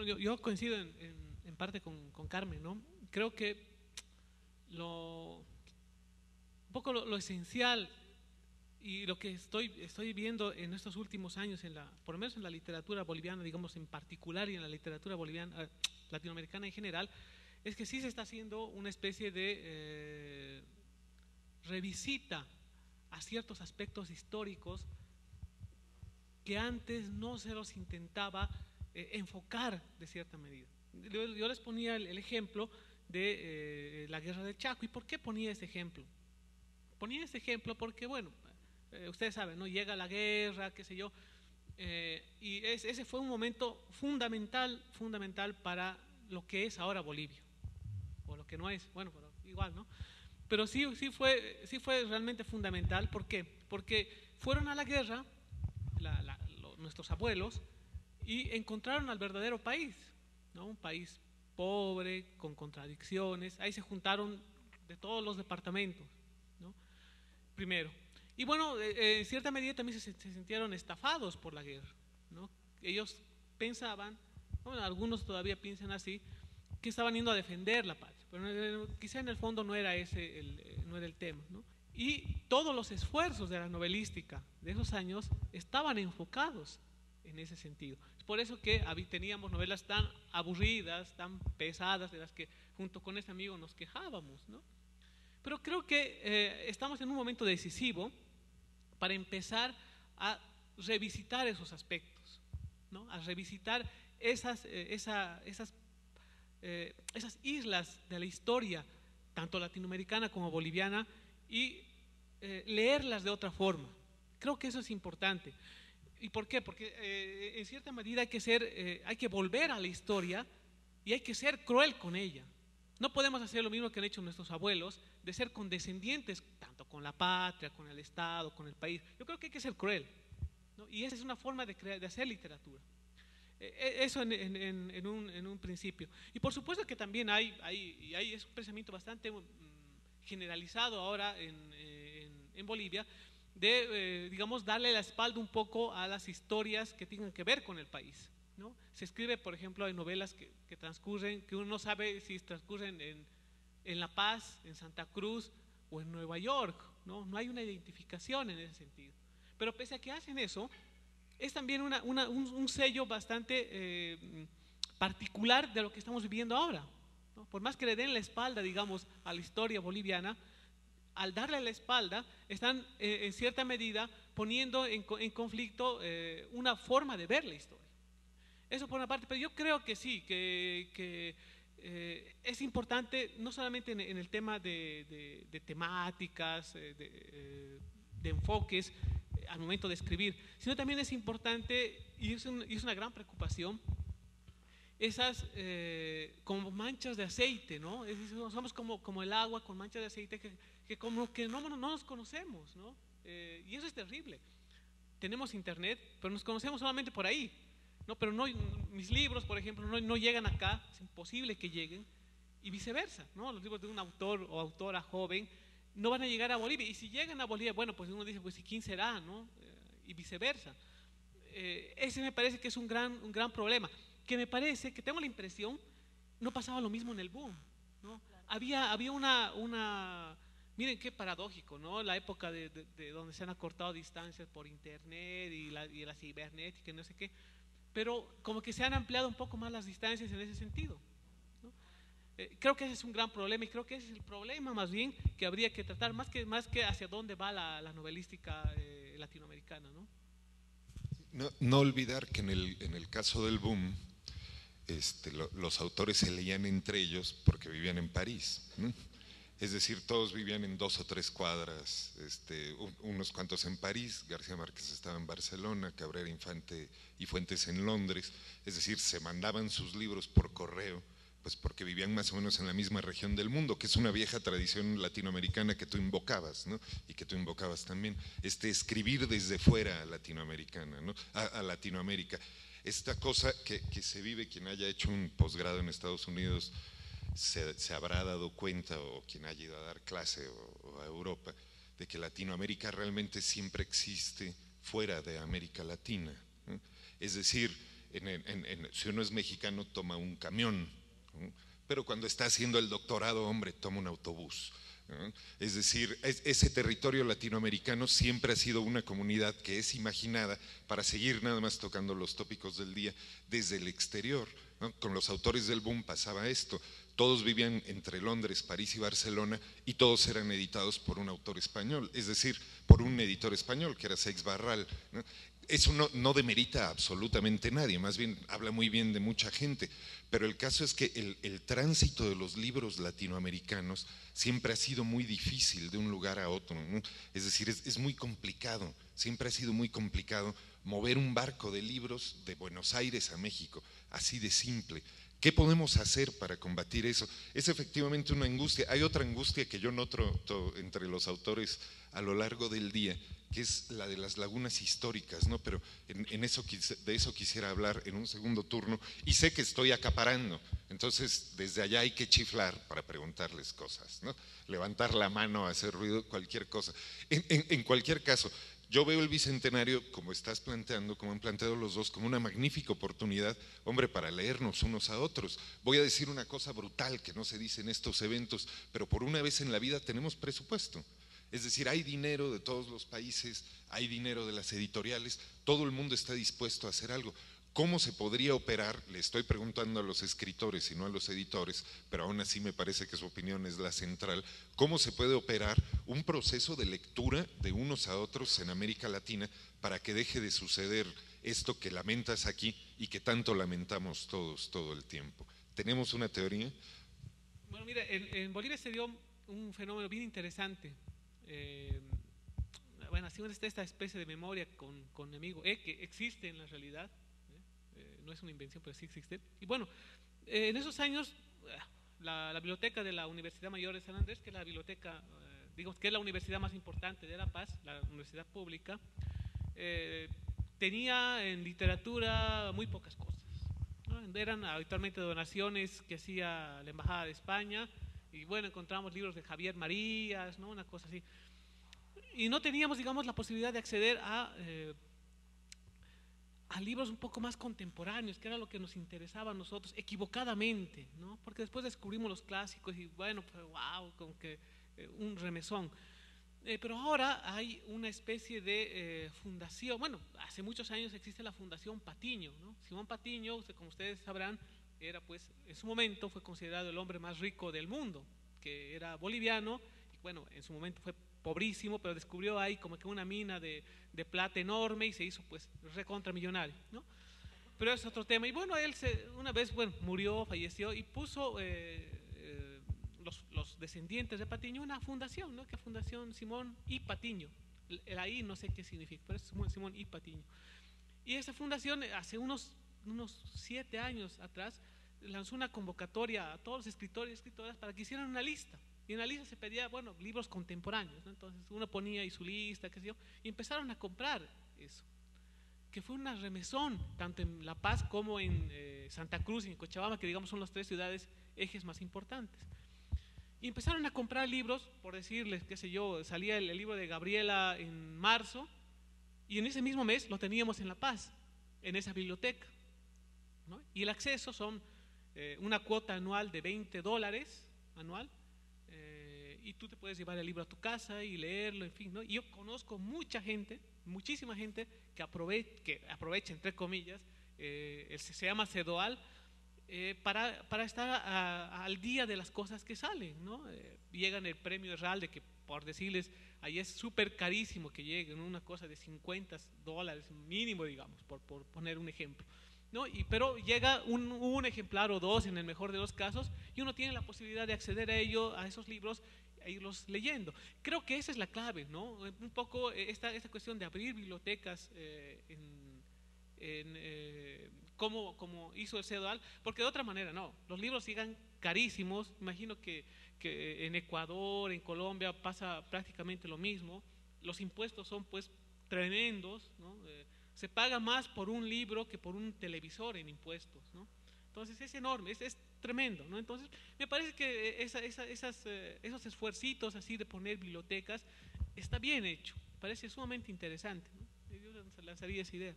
Bueno, yo coincido en parte con Carmen, ¿no? Creo que un poco lo esencial y lo que estoy viendo en estos últimos años, por lo menos en la literatura boliviana, digamos en particular, y en la literatura boliviana, latinoamericana en general, es que sí se está haciendo una especie de revisita a ciertos aspectos históricos que antes no se los intentaba enfocar de cierta medida. Yo les ponía el ejemplo de la guerra del Chaco. ¿Y por qué ponía ese ejemplo? Ponía ese ejemplo porque, bueno, ustedes saben, ¿no? Llega la guerra, qué sé yo, y ese fue un momento fundamental para lo que es ahora Bolivia, o lo que no es, bueno, pero igual, ¿no? Pero sí fue realmente fundamental. ¿Por qué? Porque fueron a la guerra nuestros abuelos y encontraron al verdadero país, ¿no? Un país pobre, con contradicciones. Ahí se juntaron de todos los departamentos, ¿no? Primero. Y bueno, en cierta medida también se sintieron estafados por la guerra, ¿no? Ellos pensaban, bueno, algunos todavía piensan así, que estaban yendo a defender la patria, pero quizá en el fondo no era ese no era el tema, ¿no? Y todos los esfuerzos de la novelística de esos años estaban enfocados en ese sentido. Es por eso que teníamos novelas tan aburridas, tan pesadas, de las que junto con ese amigo nos quejábamos, ¿no? Pero creo que estamos en un momento decisivo para empezar a revisitar esos aspectos, ¿no? A revisitar esas islas de la historia, tanto latinoamericana como boliviana, y leerlas de otra forma. Creo que eso es importante. ¿Y por qué? Porque en cierta medida hay que volver a la historia y hay que ser cruel con ella. No podemos hacer lo mismo que han hecho nuestros abuelos, de ser condescendientes tanto con la patria, con el Estado, con el país. Yo creo que hay que ser cruel, ¿no? Y esa es una forma de hacer literatura. Eso en un principio. Y por supuesto que también es un pensamiento bastante generalizado ahora en Bolivia, de, digamos, darle la espalda un poco a las historias que tengan que ver con el país, ¿no? Se escribe, por ejemplo, hay novelas que transcurren, que uno no sabe si transcurren en La Paz, en Santa Cruz o en Nueva York, ¿no? No hay una identificación en ese sentido. Pero pese a que hacen eso, es también un sello bastante particular de lo que estamos viviendo ahora, ¿no? Por más que le den la espalda, digamos, a la historia boliviana, al darle la espalda, están en cierta medida poniendo en conflicto una forma de ver la historia. Eso por una parte, pero yo creo que sí, que es importante no solamente en el tema de temáticas, de enfoques al momento de escribir, sino también es importante, y es una gran preocupación, esas como manchas de aceite, ¿no? Somos como el agua con manchas de aceite que como que no nos conocemos, ¿no? Y eso es terrible. Tenemos internet, pero nos conocemos solamente por ahí, ¿no? Pero no, mis libros, por ejemplo, no llegan acá, es imposible que lleguen, y viceversa, ¿no? Los libros de un autor o autora joven no van a llegar a Bolivia, y si llegan a Bolivia, bueno, pues uno dice, pues ¿y quién será, no? Y viceversa. Ese me parece que es un gran problema, que me parece, que tengo la impresión, no pasaba lo mismo en el boom, ¿no? Había miren qué paradójico, ¿no? La época de donde se han acortado distancias por internet y la cibernética y no sé qué, pero como que se han ampliado un poco más las distancias en ese sentido, ¿no? Creo que ese es un gran problema, y creo que ese es el problema más bien que habría que tratar, más que hacia dónde va la novelística latinoamericana, ¿no? No olvidar que en el caso del boom, los autores se leían entre ellos porque vivían en París, ¿no? Es decir, todos vivían en 2 o 3 cuadras, unos cuantos en París, García Márquez estaba en Barcelona, Cabrera Infante y Fuentes en Londres. Es decir, se mandaban sus libros por correo, pues porque vivían más o menos en la misma región del mundo, que es una vieja tradición latinoamericana que tú invocabas, ¿no? Y que tú invocabas también, escribir desde fuera a Latinoamericana, ¿no? A Latinoamérica. Esta cosa que se vive, quien haya hecho un posgrado en Estados Unidos se habrá dado cuenta, o quien haya ido a dar clase o a Europa, de que Latinoamérica realmente siempre existe fuera de América Latina, ¿no? Es decir, si uno es mexicano toma un camión, ¿no? Pero cuando está haciendo el doctorado, hombre, toma un autobús, ¿no? Es decir, ese territorio latinoamericano siempre ha sido una comunidad que es imaginada para seguir nada más tocando los tópicos del día desde el exterior, ¿no? Con los autores del boom pasaba esto, todos vivían entre Londres, París y Barcelona y todos eran editados por un autor español, es decir, por un editor español que era Seix Barral, ¿no? Eso no demerita a absolutamente nadie, más bien habla muy bien de mucha gente, pero el caso es que el tránsito de los libros latinoamericanos siempre ha sido muy difícil de un lugar a otro, ¿no? Es decir, es muy complicado, siempre ha sido muy complicado mover un barco de libros de Buenos Aires a México, así de simple. ¿Qué podemos hacer para combatir eso? Es efectivamente una angustia. Hay otra angustia que yo noto entre los autores a lo largo del día, que es la de las lagunas históricas, ¿no? Pero de eso quisiera hablar en un segundo turno, y sé que estoy acaparando, entonces desde allá hay que chiflar para preguntarles cosas, ¿no? Levantar la mano, hacer ruido, cualquier cosa. En cualquier caso, yo veo el Bicentenario, como estás planteando, como han planteado los dos, como una magnífica oportunidad, hombre, para leernos unos a otros. Voy a decir una cosa brutal que no se dice en estos eventos, pero por una vez en la vida tenemos presupuesto. Es decir, hay dinero de todos los países, hay dinero de las editoriales, todo el mundo está dispuesto a hacer algo. ¿Cómo se podría operar? Le estoy preguntando a los escritores y no a los editores, pero aún así me parece que su opinión es la central. ¿Cómo se puede operar un proceso de lectura de unos a otros en América Latina para que deje de suceder esto que lamentas aquí y que tanto lamentamos todos todo el tiempo? ¿Tenemos una teoría? Bueno, mira, en Bolivia se dio un fenómeno bien interesante. Bueno, así esta especie de memoria con mi amigo que existe en la realidad. No es una invención, pero sí existe. Y bueno, en esos años, la biblioteca de la Universidad Mayor de San Andrés, que es la biblioteca, digamos que es la universidad más importante de La Paz, la universidad pública, tenía en literatura muy pocas cosas, ¿no? Eran habitualmente donaciones que hacía la Embajada de España, y bueno, encontramos libros de Javier Marías, ¿no? Una cosa así. Y no teníamos, digamos, la posibilidad de acceder a libros un poco más contemporáneos, que era lo que nos interesaba a nosotros, equivocadamente, ¿no? Porque después descubrimos los clásicos y bueno, pues wow, como que un remesón. Pero ahora hay una especie de fundación, bueno, hace muchos años existe la Fundación Patiño, ¿no? Simón Patiño, como ustedes sabrán, era pues, en su momento fue considerado el hombre más rico del mundo, que era boliviano, y bueno, en su momento fue pobrísimo, pero descubrió ahí como que una mina de plata enorme y se hizo pues recontra millonario, ¿no? Pero es otro tema. Y bueno, él una vez, bueno, murió, falleció y puso los descendientes de Patiño una fundación, ¿no? Que Fundación Simón y Patiño. El ahí no sé qué significa, pero es Simón y Patiño. Y esa fundación hace unos 7 años atrás lanzó una convocatoria a todos los escritores y escritoras para que hicieran una lista. Y en la lista se pedía, bueno, libros contemporáneos, ¿no? Entonces uno ponía ahí su lista, qué sé yo, y empezaron a comprar eso, que fue una remesón, tanto en La Paz como en Santa Cruz y en Cochabamba, que digamos son las 3 ciudades ejes más importantes. Y empezaron a comprar libros, por decirles, qué sé yo, salía el libro de Gabriela en marzo, y en ese mismo mes lo teníamos en La Paz, en esa biblioteca, ¿no? Y el acceso son una cuota anual de $20 anual, y tú te puedes llevar el libro a tu casa y leerlo, en fin, ¿no? Y yo conozco mucha gente, muchísima gente que aprovecha, entre comillas, se llama CEDOAL, para estar al día de las cosas que salen, ¿no? Llegan el premio Herralde, que por decirles, ahí es súper carísimo que lleguen, una cosa de $50 mínimo, digamos, por poner un ejemplo, ¿no? Pero llega un ejemplar o dos en el mejor de los casos, y uno tiene la posibilidad de acceder a esos libros e irlos leyendo. Creo que esa es la clave, ¿no? Un poco esta cuestión de abrir bibliotecas como hizo el CEDOAL, porque de otra manera no, los libros sigan carísimos. Imagino que en Ecuador, en Colombia pasa prácticamente lo mismo, los impuestos son pues tremendos, ¿no? Se paga más por un libro que por un televisor en impuestos, ¿no? Entonces es enorme, es tremendo, ¿no? Entonces me parece que esos esfuercitos así de poner bibliotecas está bien hecho, parece sumamente interesante, ¿no? Yo lanzaría esa idea.